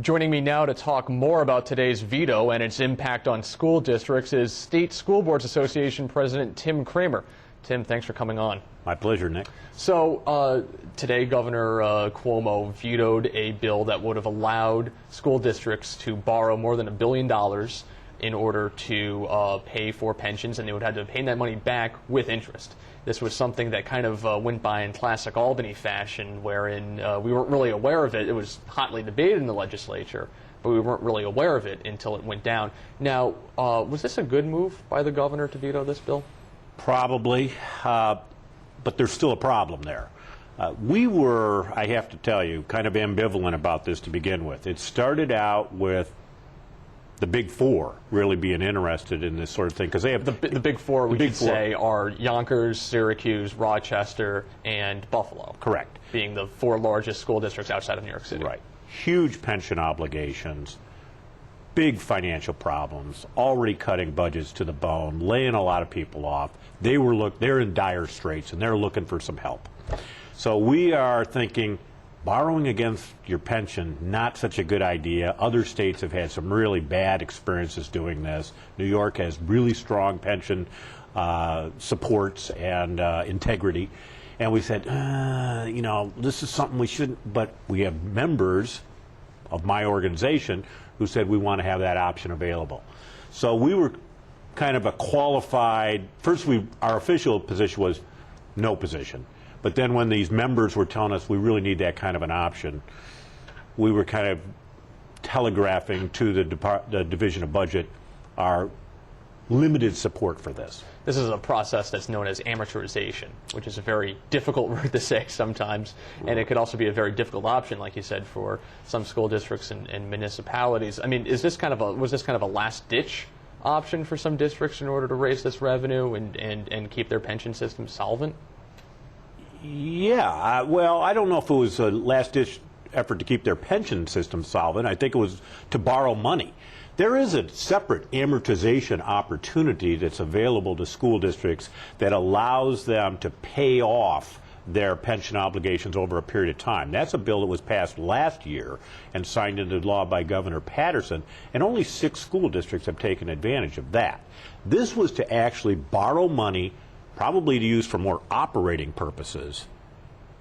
Joining me now to talk more about today's veto and its impact on school districts is State School Boards Association President Tim Kramer. Tim, thanks for coming on. My pleasure, Nick. So today Governor Cuomo vetoed a bill that would have allowed school districts to borrow more than $1 billion in order to pay for pensions, and they would have to pay that money back with interest. This was something that kind of went by in classic Albany fashion, wherein we weren't really aware of it. It was hotly debated in the legislature, but we weren't really aware of it until it went down. Now, was this a good move by the governor to veto this bill? Probably, but there's still a problem there. We were, I have to tell you, kind of ambivalent about this to begin with. It started out with the Big Four really being interested in this sort of thing, because they have the Big Four. We should say are Yonkers, Syracuse, Rochester, and Buffalo. Correct. Being the four largest school districts outside of New York City. Right. Huge pension obligations, big financial problems, already cutting budgets to the bone, laying a lot of people off. They're in dire straits, and they're looking for some help. So we are thinking, borrowing against your pension, not such a good idea. Other states have had some really bad experiences doing this. New York has really strong pension supports and integrity. And we said, you know, this is something we shouldn't, but we have members of my organization who said we want to have that option available. So we were kind of a qualified, first our official position was no position. But then when these members were telling us we really need that kind of an option, we were kind of telegraphing to the Division of Budget our limited support for this. This is a process that's known as amortization, which is a very difficult word to say sometimes, and it could also be a very difficult option, like you said, for some school districts and municipalities. I mean, was this kind of a last-ditch option for some districts in order to raise this revenue and keep their pension system solvent? Yeah, well, I don't know if it was a last-ditch effort to keep their pension system solvent. I think it was to borrow money. There is a separate amortization opportunity that's available to school districts that allows them to pay off their pension obligations over a period of time. That's a bill that was passed last year and signed into law by Governor Patterson, and only 6 school districts have taken advantage of that. This was to actually borrow money, probably to use for more operating purposes,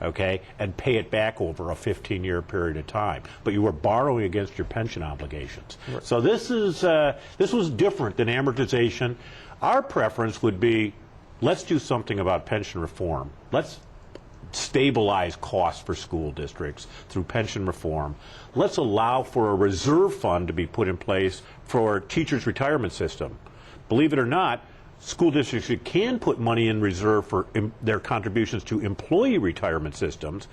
okay, and pay it back over a 15-year period of time. But you were borrowing against your pension obligations. Right. So this was different than amortization. Our preference would be, let's do something about pension reform. Let's stabilize costs for school districts through pension reform. Let's allow for a reserve fund to be put in place for teachers' retirement system. Believe it or not, school districts can put money in reserve for their contributions to employee retirement systems,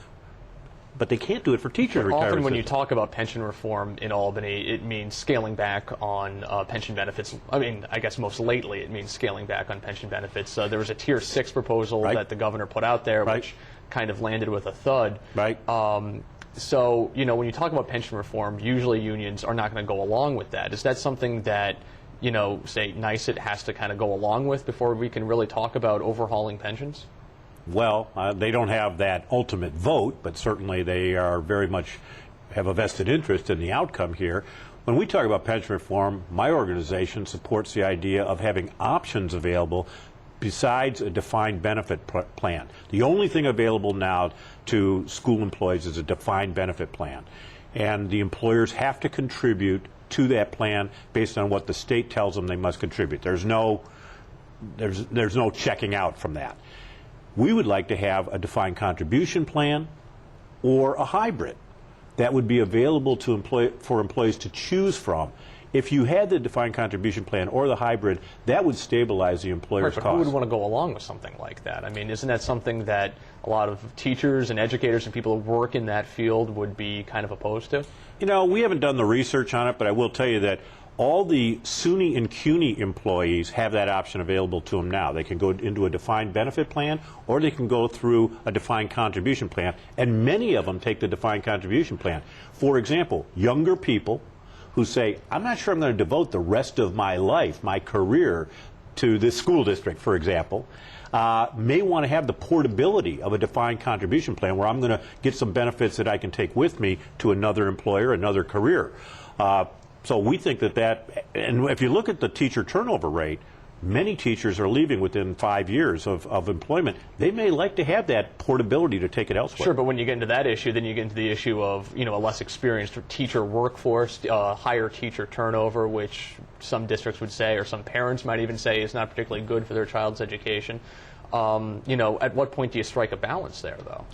but they can't do it for teacher retirement systems. Often when you talk about pension reform in Albany, it means scaling back on pension benefits. I mean, I guess most lately it means scaling back on pension benefits. There was a Tier 6 proposal that the governor put out there, which kind of landed with a thud. Right. So, you know, when you talk about pension reform, usually unions are not going to go along with that. Is that something that, you know, say, NYSET has to kind of go along with before we can really talk about overhauling pensions? Well, they don't have that ultimate vote, but certainly they are very much have a vested interest in the outcome here. When we talk about pension reform, my organization supports the idea of having options available besides a defined benefit plan. The only thing available now to school employees is a defined benefit plan, and the employers have to contribute to that plan based on what the state tells them they must contribute. There's no checking out from that. We would like to have a defined contribution plan or a hybrid that would be available to for employees to choose from. If you had the defined contribution plan or the hybrid, that would stabilize the employer's costs. Who would want to go along with something like that? I mean, isn't that something that a lot of teachers and educators and people who work in that field would be kind of opposed to? You know, we haven't done the research on it, but I will tell you that all the SUNY and CUNY employees have that option available to them now. They can go into a defined benefit plan, or they can go through a defined contribution plan, and many of them take the defined contribution plan. For example, younger people who say, I'm not sure I'm going to devote the rest of my life, my career, to this school district, for example, may want to have the portability of a defined contribution plan where I'm going to get some benefits that I can take with me to another employer, another career. So we think that, and if you look at the teacher turnover rate, many teachers are leaving within 5 years of employment. They may like to have that portability to take it elsewhere. Sure, but when you get into that issue, then you get into the issue of, a less experienced teacher workforce, higher teacher turnover, which some districts would say, or some parents might even say, is not particularly good for their child's education. At what point do you strike a balance there, though?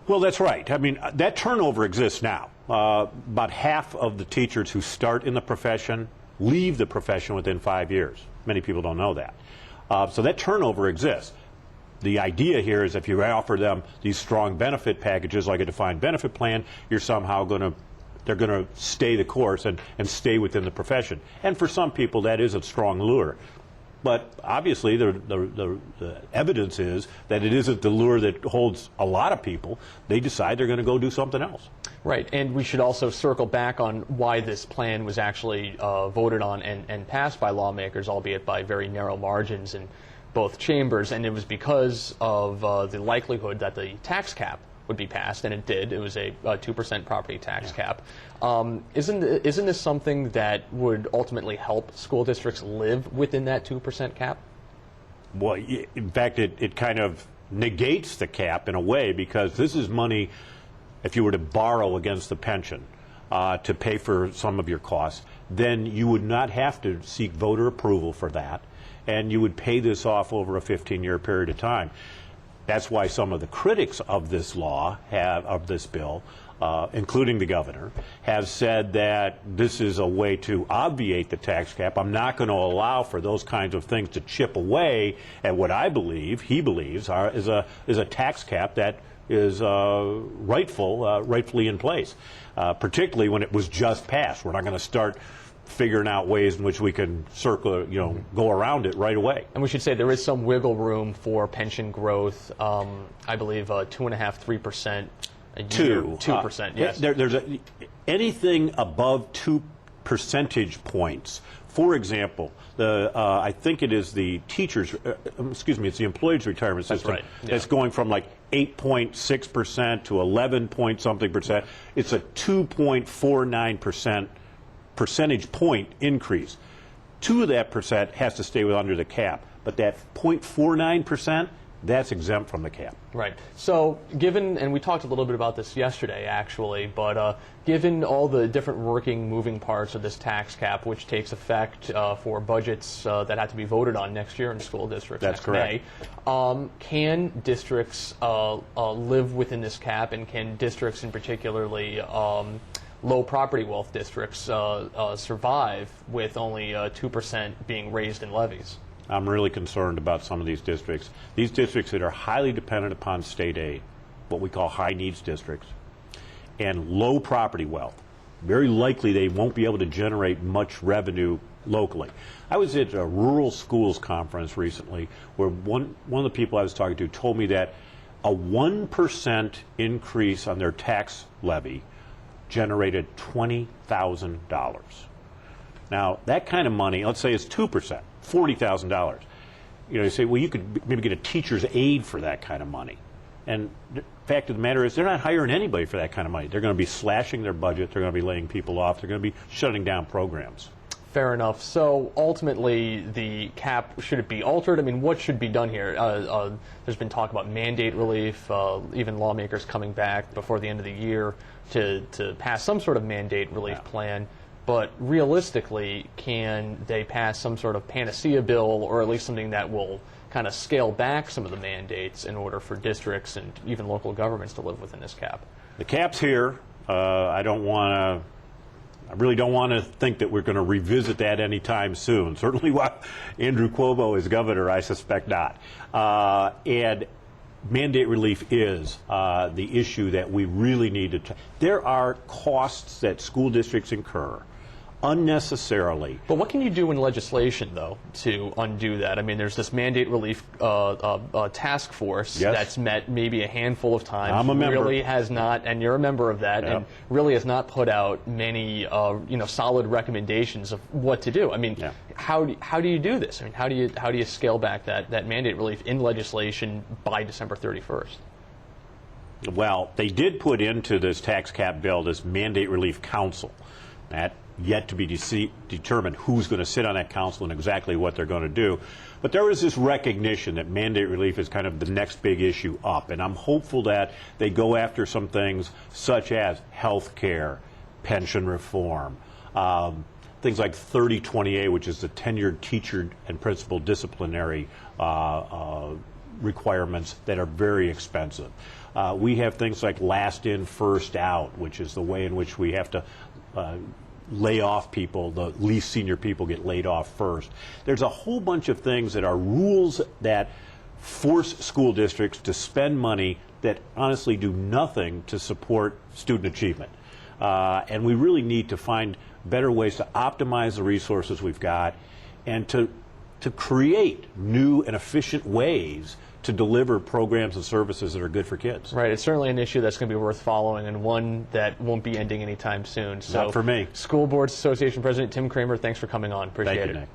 Well, that's right. I mean, that turnover exists now. About half of the teachers who start in the profession leave the profession within 5 years. Many people don't know that. So that turnover exists. The idea here is if you offer them these strong benefit packages like a defined benefit plan, you're somehow they're going to stay the course and stay within the profession. And for some people, that is a strong lure. But obviously, the evidence is that it isn't the lure that holds a lot of people. They decide they're going to go do something else. Right, and we should also circle back on why this plan was actually voted on and passed by lawmakers, albeit by very narrow margins in both chambers. And it was because of the likelihood that the tax cap would be passed, and it did. It was a 2% property tax cap. Isn't this something that would ultimately help school districts live within that 2% cap? Well, in fact, it kind of negates the cap in a way, because this is money, if you were to borrow against the pension to pay for some of your costs, then you would not have to seek voter approval for that, and you would pay this off over a 15-year period of time. That's why some of the critics of this law, of this bill, including the governor, have said that this is a way to obviate the tax cap. I'm not going to allow for those kinds of things to chip away at what he believes is a tax cap that is rightfully in place, particularly when it was just passed. We're not going to start figuring out ways in which we can go around it right away. And we should say there is some wiggle room for pension growth. I believe 2.5%, 3% a year. 2%, yes. There's anything above 2 percentage points. For example, I think it is the teachers, it's the employees' retirement system. That's right. Yeah. That's going from like 8.6% to 11 point something percent. It's a 2.49% percentage point increase. 2 of that percent has to stay under the cap, but that 0.49%, that's exempt from the cap. Right. So given, and we talked a little bit about this yesterday actually, but given all the different moving parts of this tax cap, which takes effect for budgets that have to be voted on next year in school districts That's next correct. May, can districts live within this cap, and can districts in particularly low property wealth districts survive with only 2% being raised in levies? I'm really concerned about some of these districts. These districts that are highly dependent upon state aid, what we call high needs districts, and low property wealth. Very likely they won't be able to generate much revenue locally. I was at a rural schools conference recently where one of the people I was talking to told me that a 1% increase on their tax levy generated $20,000. Now, that kind of money, let's say it's 2%, $40,000. You say, well, you could maybe get a teacher's aid for that kind of money. And the fact of the matter is they're not hiring anybody for that kind of money. They're going to be slashing their budget. They're going to be laying people off. They're going to be shutting down programs. Fair enough. So ultimately, the cap, should it be altered? I mean, what should be done here? There's been talk about mandate relief, even lawmakers coming back before the end of the year to pass some sort of mandate relief plan. But realistically, can they pass some sort of panacea bill, or at least something that will kind of scale back some of the mandates in order for districts and even local governments to live within this cap? The cap's here. I really don't want to think that we're going to revisit that anytime soon. Certainly while Andrew Cuomo is governor, I suspect not. And mandate relief is the issue that we really need to. There are costs that school districts incur unnecessarily. But what can you do in legislation, though, to undo that? I mean, there's this mandate relief task force Yes. that's met maybe a handful of times. I'm a member. Really has not, and you're a member of that, Yeah. and really has not put out many, solid recommendations of what to do. I mean, Yeah. how do you do this? I mean, how do you scale back that mandate relief in legislation by December 31st? Well, they did put into this tax cap bill this mandate relief council. That yet to be determined who's going to sit on that council and exactly what they're going to do. But there is this recognition that mandate relief is kind of the next big issue up, and I'm hopeful that they go after some things such as health care, pension reform, things like 3020A, which is the tenured teacher and principal disciplinary requirements that are very expensive. We have things like last in, first out, which is the way in which we have to lay off people. The least senior people get laid off first. There's a whole bunch of things that are rules that force school districts to spend money that honestly do nothing to support student achievement. And we really need to find better ways to optimize the resources we've got and to create new and efficient ways to deliver programs and services that are good for kids. Right, it's certainly an issue that's going to be worth following and one that won't be ending anytime soon. So, Not for me. School Boards Association President Tim Kramer, thanks for coming on. Appreciate Thank you, it. Nick.